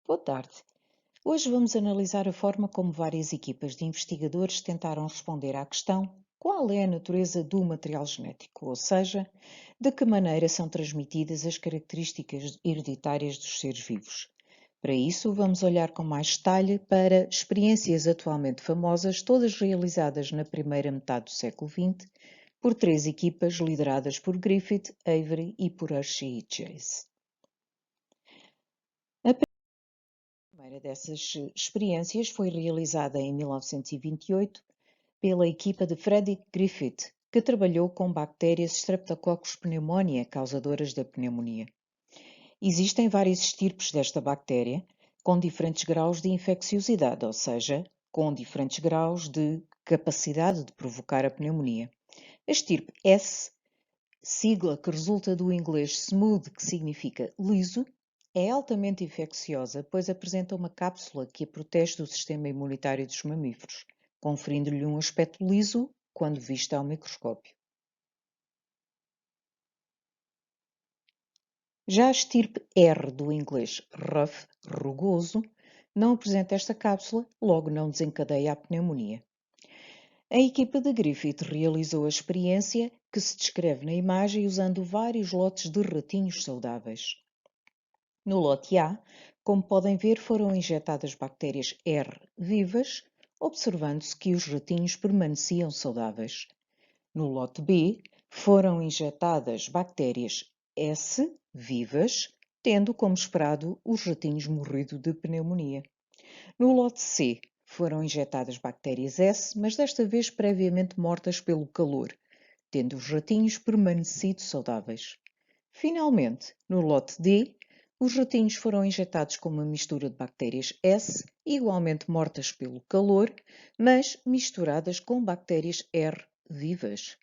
Boa tarde. Hoje vamos analisar a forma como várias equipas de investigadores tentaram responder à questão: qual é a natureza do material genético? Ou seja, de que maneira são transmitidas as características hereditárias dos seres vivos. Para isso, vamos olhar com mais detalhe para experiências atualmente famosas, todas realizadas na primeira metade do século XX, por três equipas lideradas por Griffith, Avery e por Hershey e Chase. A primeira dessas experiências foi realizada em 1928 pela equipa de Frederick Griffith, que trabalhou com bactérias Streptococcus pneumoniae, causadoras da pneumonia. Existem várias estirpes desta bactéria, com diferentes graus de infecciosidade, ou seja, com diferentes graus de capacidade de provocar a pneumonia. A estirpe S, sigla que resulta do inglês smooth, que significa liso, é altamente infecciosa, pois apresenta uma cápsula que a protege do sistema imunitário dos mamíferos, conferindo-lhe um aspecto liso quando vista ao microscópio. Já a estirpe R do inglês rough, rugoso, não apresenta esta cápsula, logo não desencadeia a pneumonia. A equipa de Griffith realizou a experiência que se descreve na imagem usando vários lotes de ratinhos saudáveis. No lote A, como podem ver, foram injetadas bactérias R vivas, observando-se que os ratinhos permaneciam saudáveis. No lote B, foram injetadas bactérias S vivas, tendo, como esperado, os ratinhos morrido de pneumonia. No lote C, foram injetadas bactérias S, mas desta vez previamente mortas pelo calor, tendo os ratinhos permanecido saudáveis. Finalmente, no lote D, os ratinhos foram injetados com uma mistura de bactérias S, igualmente mortas pelo calor, mas misturadas com bactérias R vivas.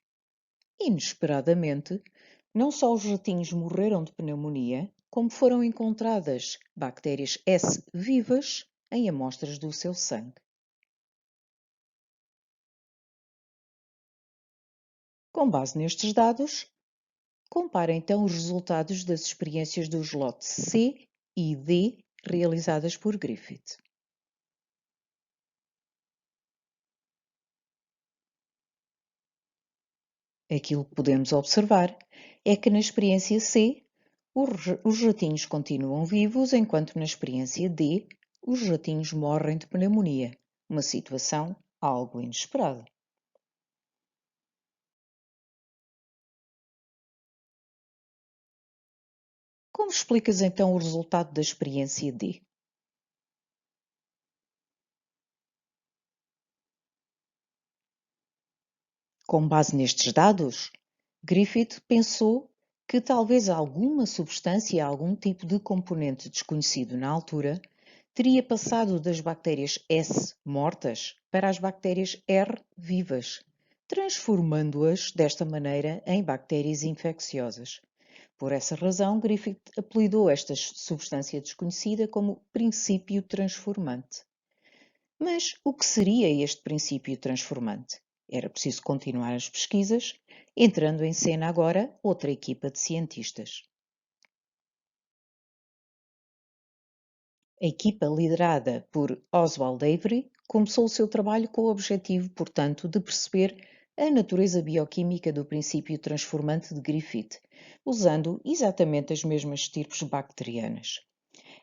Inesperadamente, não só os ratinhos morreram de pneumonia, como foram encontradas bactérias S vivas em amostras do seu sangue. Com base nestes dados, compara então os resultados das experiências dos lotes C e D realizadas por Griffith. Aquilo que podemos observar é que na experiência C, os ratinhos continuam vivos, enquanto na experiência D, os ratinhos morrem de pneumonia, uma situação algo inesperada. Como explicas então o resultado da experiência D? Com base nestes dados, Griffith pensou que talvez alguma substância, algum tipo de componente desconhecido na altura, teria passado das bactérias S mortas para as bactérias R vivas, transformando-as desta maneira em bactérias infecciosas. Por essa razão, Griffith apelidou esta substância desconhecida como princípio transformante. Mas o que seria este princípio transformante? Era preciso continuar as pesquisas, entrando em cena agora outra equipa de cientistas. A equipa liderada por Oswald Avery começou o seu trabalho com o objetivo, portanto, de perceber a natureza bioquímica do princípio transformante de Griffith, usando exatamente as mesmas estirpes bacterianas.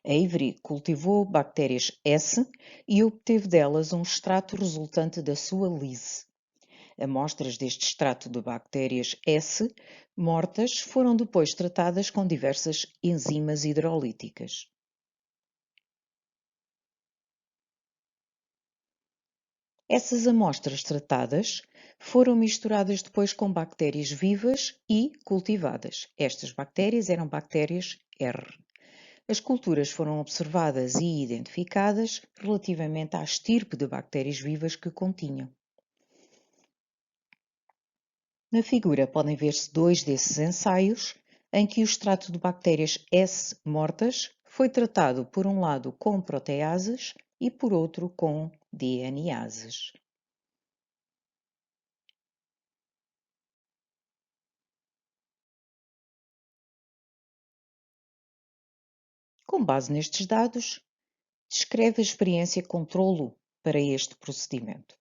Avery cultivou bactérias S e obteve delas um extrato resultante da sua lise. Amostras deste extrato de bactérias S mortas foram depois tratadas com diversas enzimas hidrolíticas. Essas amostras tratadas foram misturadas depois com bactérias vivas e cultivadas. Estas bactérias eram bactérias R. As culturas foram observadas e identificadas relativamente à estirpe de bactérias vivas que continham. Na figura podem ver-se dois desses ensaios em que o extrato de bactérias S mortas foi tratado por um lado com proteases e por outro com DNases. Com base nestes dados, Descreve a experiência controlo para este procedimento.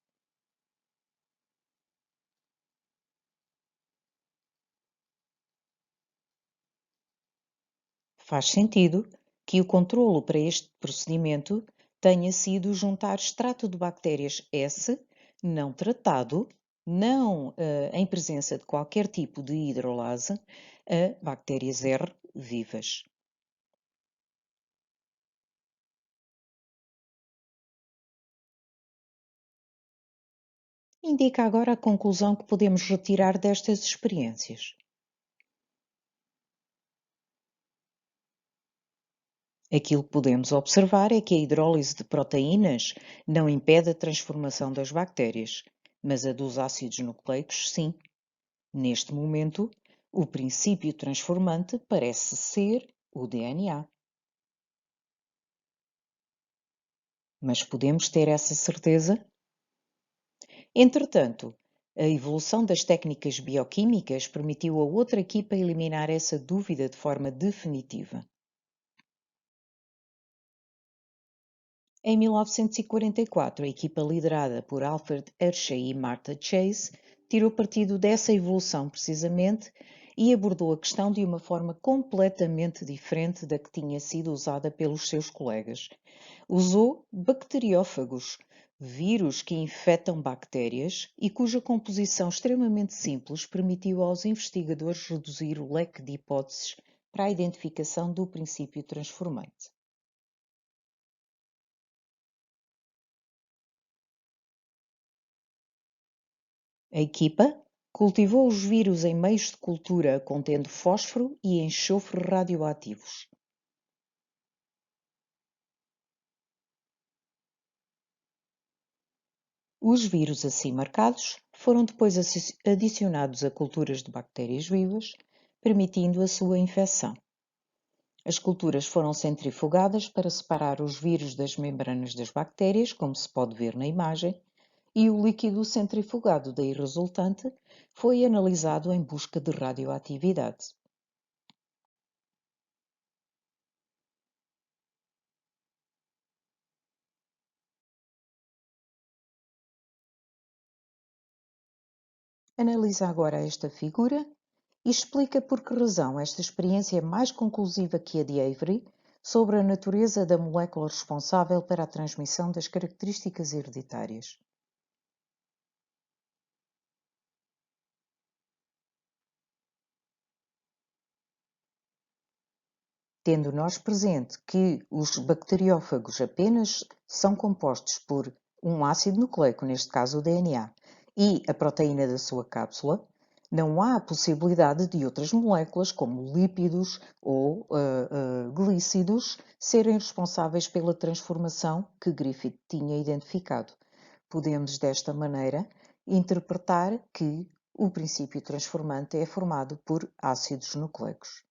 Faz sentido que o controlo para este procedimento tenha sido juntar extrato de bactérias S não tratado, não em presença de qualquer tipo de hidrolase, a bactérias R vivas. Indica agora a conclusão que podemos retirar destas experiências. Aquilo que podemos observar é que a hidrólise de proteínas não impede a transformação das bactérias, mas a dos ácidos nucleicos, sim. Neste momento, o princípio transformante parece ser o DNA. Mas podemos ter essa certeza? Entretanto, a evolução das técnicas bioquímicas permitiu a outra equipa eliminar essa dúvida de forma definitiva. Em 1944, a equipa liderada por Alfred Hershey e Martha Chase tirou partido dessa evolução precisamente e abordou a questão de uma forma completamente diferente da que tinha sido usada pelos seus colegas. Usou bacteriófagos, vírus que infectam bactérias e cuja composição extremamente simples permitiu aos investigadores reduzir o leque de hipóteses para a identificação do princípio transformante. A equipa cultivou os vírus em meios de cultura contendo fósforo e enxofre radioativos. Os vírus assim marcados foram depois adicionados a culturas de bactérias vivas, permitindo a sua infecção. As culturas foram centrifugadas para separar os vírus das membranas das bactérias, como se pode ver na imagem, e o líquido centrifugado daí resultante foi analisado em busca de radioatividade. Analisa agora esta figura e explica por que razão esta experiência é mais conclusiva que a de Avery sobre a natureza da molécula responsável para a transmissão das características hereditárias. Tendo nós presente que os bacteriófagos apenas são compostos por um ácido nucleico, neste caso o DNA, e a proteína da sua cápsula, não há a possibilidade de outras moléculas, como lípidos ou glícidos, serem responsáveis pela transformação que Griffith tinha identificado. Podemos, desta maneira, interpretar que o princípio transformante é formado por ácidos nucleicos.